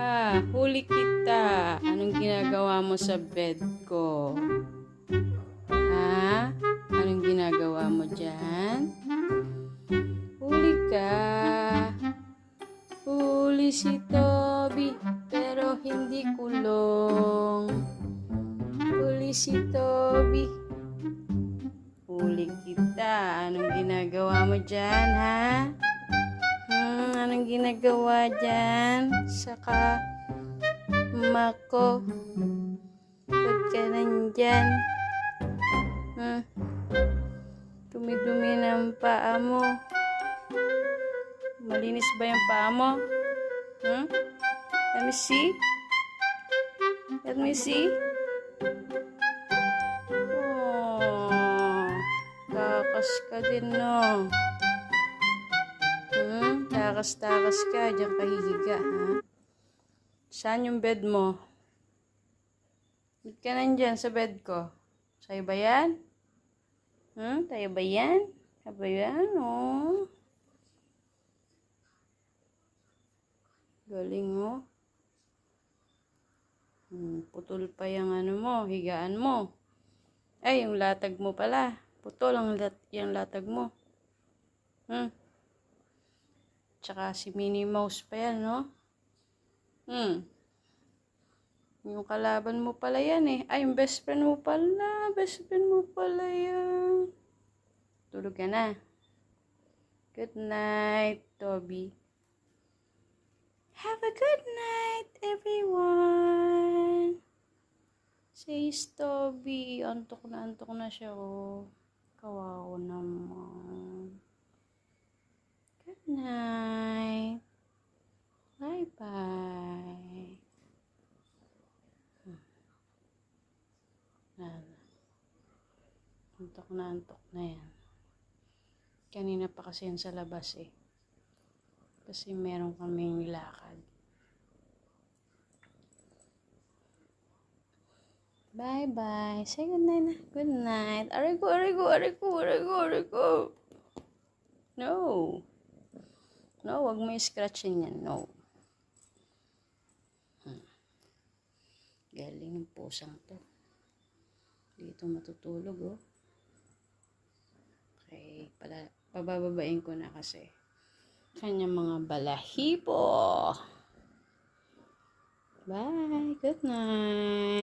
Ha, huli kita. Anong ginagawa mo sa bed ko? Ha? Anong ginagawa mo dyan? Huli ka. Huli si Toby, pero hindi kulong. Huli si Toby. Huli kita. Anong ginagawa mo dyan, ha? Anong ginagawa dyan? Saka Mako, ba't ka nandyan? Dumi-dumi ng paa mo. Malinis ba yung paa mo? Let me see. Let me see. Oh, takas ka din, no? Takas-takas ka. Diyan ka hihiga, ha? Saan yung bed mo? Ba't ka nandyan sa bed ko? Sa'yo ba yan? Tayo ba yan? Tayo ba yan? Oh. Galing mo. Putol pa yung ano mo, higaan mo. Ay, yung latag mo pala. Putol yung latag mo. Tsaka si Minnie Mouse pa yan, no? Yung kalaban mo pala yan eh. Ay, yung best friend mo pala. Best friend mo pala yan. Tulog ka na. Good night, Toby. Have a good night, everyone. Says Toby. Antok na siya, oh. Kawawa naman. Good night. Bye-bye. Antok na yan. Kanina pa kasi yan sa labas eh. Kasi meron kaming nilakad. Bye-bye. Say good night na. Good night. Aray ko. No. No, wag mo i-scratchin yan. No. Galing ng pusang to. Dito matutulog, oh. Okay, pabababain ko na kasi kanyang mga balahibo. Bye. Good night.